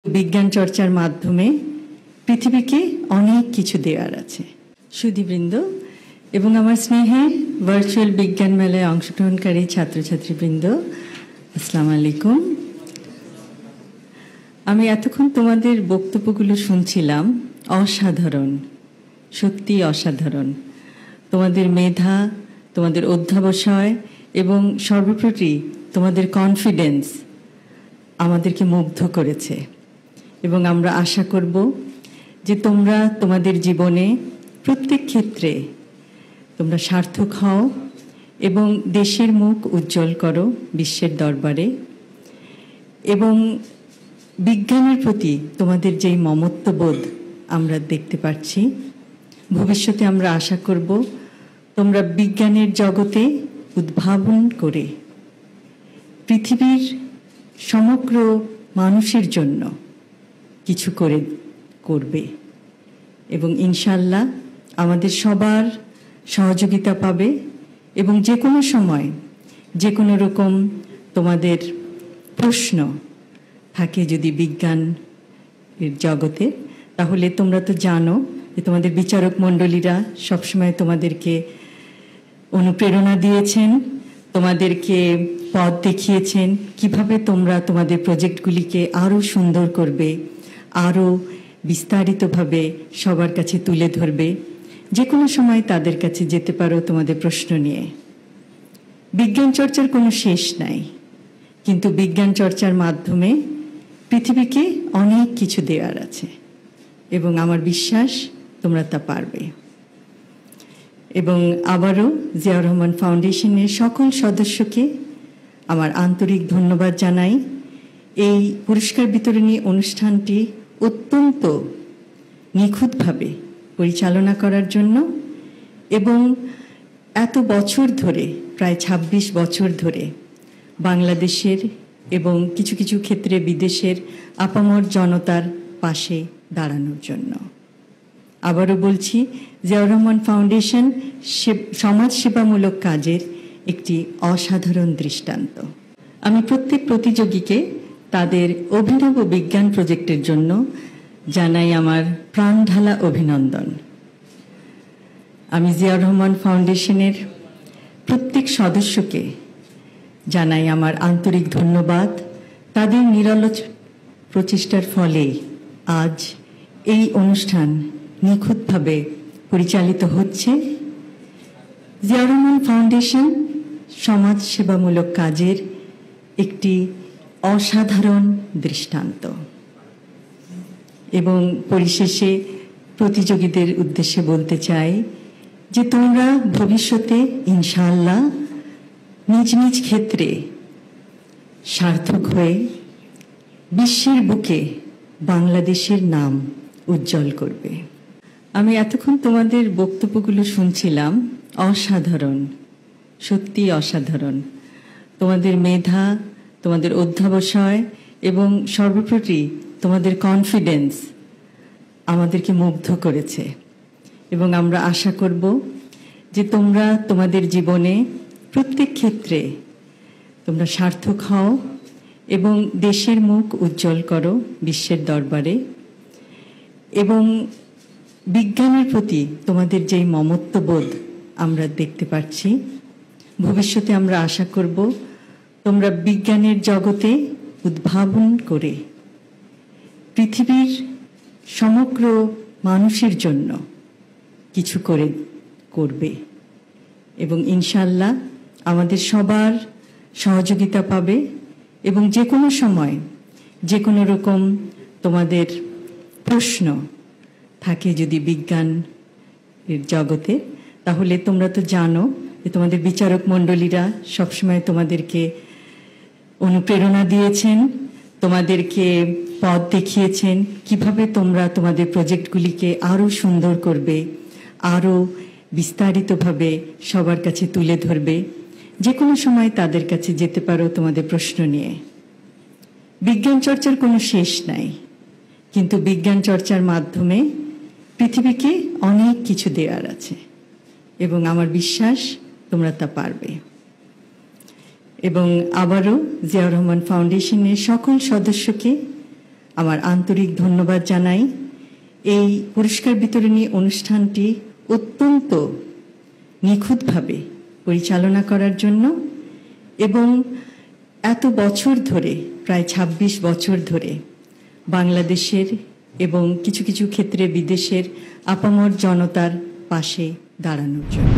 বিজ্ঞান চর্চার মাধ্যমে পৃথিবীকে অনেক কিছু দেওয়ার আছে। সুধীবৃন্দ এবং আমার স্নেহের ভার্চুয়াল বিজ্ঞান মেলায় অংশগ্রহণকারী ছাত্রছাত্রীবৃন্দ, আসসালামু আলাইকুম। আমি এতক্ষণ তোমাদের বক্তব্যগুলো শুনছিলাম। অসাধারণ, সত্যি অসাধারণ। তোমাদের মেধা, তোমাদের অধ্যবসায় এবং সর্বোপরি তোমাদের কনফিডেন্স আমাদেরকে মুগ্ধ করেছে এবং আমরা আশা করব যে তোমরা তোমাদের জীবনে প্রত্যেক ক্ষেত্রে তোমরা সার্থক হও এবং দেশের মুখ উজ্জ্বল করো বিশ্বের দরবারে। এবং বিজ্ঞানের প্রতি তোমাদের যেই মমত্ববোধ আমরা দেখতে পাচ্ছি, ভবিষ্যতে আমরা আশা করব তোমরা বিজ্ঞানের জগতে উদ্ভাবন করে পৃথিবীর সমগ্র মানুষের জন্য কিছু করবে এবং ইনশাল্লাহ আমাদের সবার সহযোগিতা পাবে। এবং যে কোনো সময় যে কোনো রকম তোমাদের প্রশ্ন থাকে যদি বিজ্ঞান জগতে, তাহলে তোমরা তো জানো যে তোমাদের বিচারক মণ্ডলীরা সবসময় তোমাদেরকে অনুপ্রেরণা দিয়েছেন, তোমাদেরকে পথ দেখিয়েছেন কিভাবে তোমরা তোমাদের প্রজেক্টগুলিকে আরও সুন্দর করবে, আরও বিস্তারিতভাবে সবার কাছে তুলে ধরবে। যে কোনো সময় তাদের কাছে যেতে পারো তোমাদের প্রশ্ন নিয়ে। বিজ্ঞান চর্চার কোনো শেষ নাই, কিন্তু বিজ্ঞান চর্চার মাধ্যমে পৃথিবীকে অনেক কিছু দেওয়ার আছে এবং আমার বিশ্বাস তোমরা তা পারবে। এবং আবারও জিয়াউর রহমান ফাউন্ডেশনের সকল সদস্যকে আমার আন্তরিক ধন্যবাদ জানাই। এই পুরস্কার বিতরণী অনুষ্ঠানটি অত্যন্ত নিখুঁতভাবে পরিচালনা করার জন্য এবং এত বছর ধরে, প্রায় ২৬ বছর ধরে বাংলাদেশের এবং কিছু কিছু ক্ষেত্রে বিদেশের আপামর জনতার পাশে দাঁড়ানোর জন্য। আবারও বলছি, জিয়াউর রহমান ফাউন্ডেশন সমাজসেবামূলক কাজের একটি অসাধারণ দৃষ্টান্ত। আমি প্রত্যেক প্রতিযোগীকে তাদের অভিনব বিজ্ঞান প্রজেক্টের জন্য জানাই আমার প্রাণঢালা অভিনন্দন। আমি জিয়াউর রহমান ফাউন্ডেশনের প্রত্যেক সদস্যকে জানাই আমার আন্তরিক ধন্যবাদ। তাদের নিরলস প্রচেষ্টার ফলে আজ এই অনুষ্ঠান নিখুঁতভাবে পরিচালিত হচ্ছে। জিয়াউর রহমান ফাউন্ডেশন সমাজসেবামূলক কাজের একটি অসাধারণ দৃষ্টান্ত। এবং পরিশেষে প্রতিযোগীদের উদ্দেশ্যে বলতে চাই যে তোমরা ভবিষ্যতে ইনশাআল্লাহ নিজ নিজ ক্ষেত্রে সার্থক হয়ে বিশ্বের বুকে বাংলাদেশের নাম উজ্জ্বল করবে। আমি এতক্ষণ তোমাদের বক্তব্যগুলো শুনছিলাম। অসাধারণ, সত্যি অসাধারণ। তোমাদের মেধা, তোমাদের অধ্যবসায় এবং সর্বোপরি তোমাদের কনফিডেন্স আমাদেরকে মুগ্ধ করেছে এবং আমরা আশা করব যে তোমরা তোমাদের জীবনে প্রত্যেক ক্ষেত্রে তোমরা সার্থক হও এবং দেশের মুখ উজ্জ্বল করো বিশ্বের দরবারে। এবং বিজ্ঞানের প্রতি তোমাদের যেই মমত্ববোধ আমরা দেখতে পাচ্ছি, ভবিষ্যতে আমরা আশা করব তোমরা বিজ্ঞানের জগতে উদ্ভাবন করে পৃথিবীর সমগ্র মানুষের জন্য কিছু করবে এবং ইনশাল্লাহ আমাদের সবার সহযোগিতা পাবে। এবং যে কোনো সময় যে কোনো রকম তোমাদের প্রশ্ন থাকে যদি বিজ্ঞান জগতে, তাহলে তোমরা তো জানো যে তোমাদের বিচারক মণ্ডলীরা সবসময় তোমাদেরকে অনুপ্রেরণা দিয়েছেন, তোমাদেরকে পথ দেখিয়েছেন কিভাবে তোমরা তোমাদের প্রজেক্টগুলিকে আরও সুন্দর করবে, আরও বিস্তারিতভাবে সবার কাছে তুলে ধরবে। যে কোনো সময় তাদের কাছে যেতে পারো তোমাদের প্রশ্ন নিয়ে। বিজ্ঞান চর্চার কোনো শেষ নাই, কিন্তু বিজ্ঞান চর্চার মাধ্যমে পৃথিবীকে অনেক কিছু দেওয়ার আছে এবং আমার বিশ্বাস তোমরা তা পারবে। এবং আবারও জিয়াউর রহমান ফাউন্ডেশনের সকল সদস্যকে আমার আন্তরিক ধন্যবাদ জানাই। এই পুরস্কার বিতরণী অনুষ্ঠানটি অত্যন্ত নিখুঁতভাবে পরিচালনা করার জন্য এবং এত বছর ধরে, প্রায় ২৬ বছর ধরে বাংলাদেশের এবং কিছু কিছু ক্ষেত্রে বিদেশের আপামর জনতার পাশে দাঁড়ানোর জন্য।